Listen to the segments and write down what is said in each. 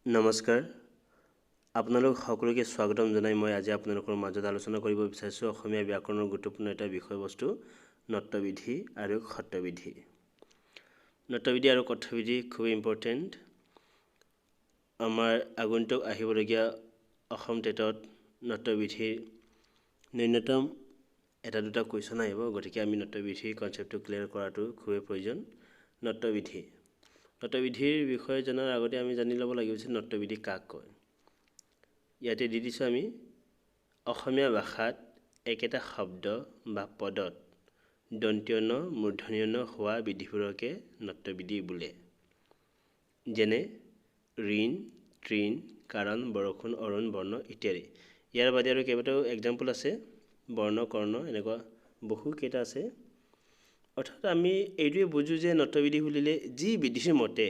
নমস্কাৰ আপোনালোক সকলোকে স্বাগতম জনাই মই আজি আপোনালোকৰ মাজত আলোচনা কৰিব বিচাৰিছো অসমীয়া ব্যাকৰণৰ গুৰুত্বপূৰ্ণ এটা বিষয়বস্তু নট্যবিধি আৰু খট্যবিধি। নট্যবিধি আৰু খট্যবিধি খুব ইম্পৰ্টেন্ট। আমাৰ আগন্তুক আহিবলগীয়া অসম টেটত নট্যবিধিৰ ন্যূনতম এটা দুটা কুৱেশ্যন আহিব, গতিকে আমি নট্যবিধিৰ কনচেপ্টটো ক্লিয়াৰ কৰাটো খুবেই প্ৰয়োজন। নট্যবিধিৰ বিষয়ে জনাৰ আগতে আমি জানি ল'ব লাগিব যে নট্যবিধি কাক কয়। ইয়াতে দি দিছোঁ আমি অসমীয়া ভাষাত একেটা শব্দ বা পদত দন্ত্য ন মূৰ্ধন্য ন হোৱা বিধিবোৰকে নট্যবিধি বোলে। যেনে ঋণ, তৃণ, কাৰণ, বৰষুণ, অৰুণ, বৰ্ণ ইত্যাদি। ইয়াৰ বাদে আৰু কেইবাটাও এক্সাম্পল আছে, বৰ্ণ, কৰ্ণ, এনেকুৱা বহু কেইটা আছে। অৰ্থাৎ আমি এইটোৱে বুজো যে নট্যবিধি বুলিলে যি বিধিৰ মতে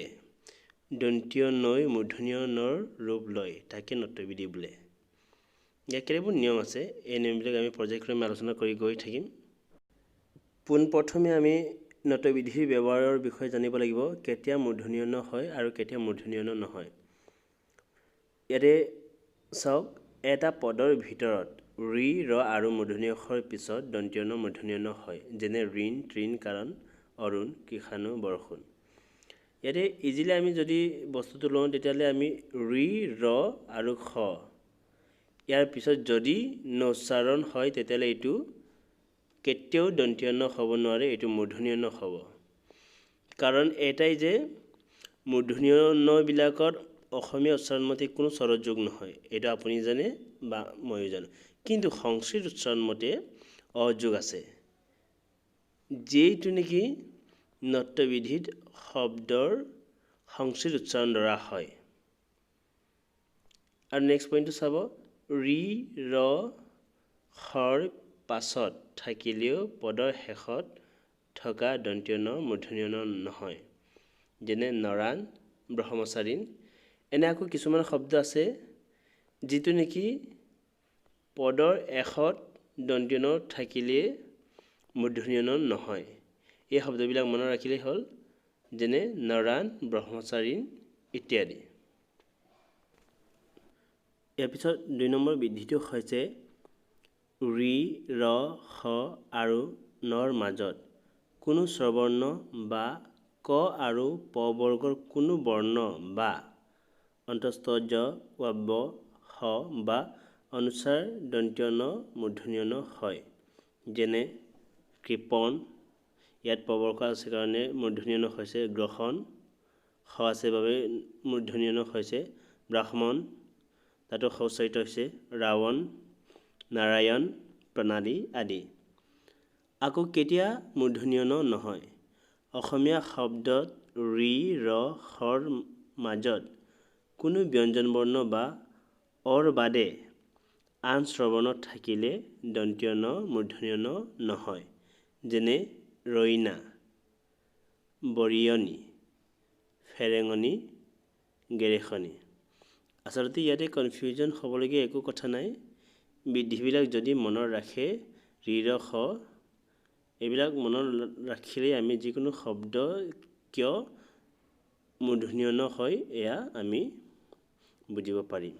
দন্ত্য নৈ মূৰ্ধন্য নৰ ৰূপ লয় তাকে নট্যবিধি বোলে। ইয়াৰ কেইবাটাও নিয়ম আছে, এই নিয়মবিলাক আমি পৰ্যায়ক্ৰমে আলোচনা কৰি গৈ থাকিম। পোনপ্ৰথমে আমি নট্যবিধিৰ ব্যৱহাৰৰ বিষয়ে জানিব লাগিব, কেতিয়া মূৰ্ধন্য ন হয় আৰু কেতিয়া মূৰ্ধন্য ন নহয়। ইয়াতে চাওক, এটা পদৰ ভিতৰত ঋ, ৰ আৰু মূৰ্ধন্য অক্ষৰৰ পিছত দন্ত্য ন মূৰ্ধন্য ন হয়। যেনে ঋণ, তৃণ, কাৰণ, অৰুণ, কৃষাণু, বৰষুণ। ইয়াতে ইজিলি আমি যদি বস্তুটো লওঁ তেতিয়াহ'লে আমি ঋ, ৰ আৰু খ ইয়াৰ পিছত যদি ন উচ্চাৰণ হয় তেতিয়াহ'লে এইটো কেতিয়াও দন্ত্য ন হ'ব নোৱাৰে, এইটো মূৰ্ধন্য ন হ'ব। কাৰণ এটাই যে মূৰ্ধন্য ন বিলাকত অসমীয়া উচ্চাৰণমতে কোনো স্বৰত যোগ নহয়, এইটো আপুনি জানে বা ময়ো জানো। কিন্তু সংস্কৃত উচ্চাৰণমতে অযোগ আছে, যিটো নেকি নট্যবিধিত শব্দৰ সংস্কৃত উচ্চাৰণ দ্বাৰা হয়। আৰু নেক্সট পইণ্টটো চাব, ঋ, ৰ, খৰ পাছত থাকিলেও পদৰ শেষত থকা দন্ত্য ন মূৰ্ধন্য ন নহয়। যেনে নৰাণ, ব্ৰহ্মচাৰীণ। এনে আকৌ কিছুমান শব্দ আছে যিটো নেকি পদৰ শেষত দন্ত্য ন থাকিলে মূৰ্ধন্য ন নহয়। এই শব্দবিলাক মনত ৰাখিলেই হ'ল, যেনে নৰাণ, ব্ৰহ্মচাৰীণ ইত্যাদি। ইয়াৰ পিছত ২ নম্বৰ বিধিটো হৈছে ঋ, ৰ, খ আৰু নৰ মাজত কোনো স্বৰবৰ্ণ বা ক আৰু প বৰ্গৰ কোনো বৰ্ণ বা অন্তস্থ জ, ৱ, শ বা অনুস্বাৰ দন্ত্য ন মূৰ্ধন্য ন হয়। যেনে কৃপণ, ইয়াত প বৰ্গ আছে কাৰণে মূৰ্ধন্য ন হৈছে। গ্ৰহণ, শ আছে বাবে মূৰ্ধন্য ন হৈছে। ব্ৰাহ্মণ, তাতো শ উচ্চাৰিত হৈছে। ৰাৱণ, নাৰায়ণ, প্ৰণালী আদি। আকৌ কেতিয়া মূৰ্ধন্য ন নহয়। অসমীয়া শব্দত ঋ, ৰ, খৰ মাজত কোনো ব্যঞ্জন বৰ্ণ বা অৰ বাদে আন স্বৰবৰ্ণ থাকিলে দন্ত্য ন মূৰ্ধন্য ন নহয়। যেনে ৰইনা, বৰিয়নি, ফেৰেঙনি, গেৰেখনি। আচলতে ইয়াতে কনফিউজন হ'বলগীয়া একো কথা নাই। বিধিবিলাক যদি মনত ৰাখে, ঋ, ৰ, খ এইবিলাক মনত ৰাখিলেই আমি যিকোনো শব্দ কিয় মূৰ্ধন্য ন হয় এয়া আমি বুজিব পাৰিম।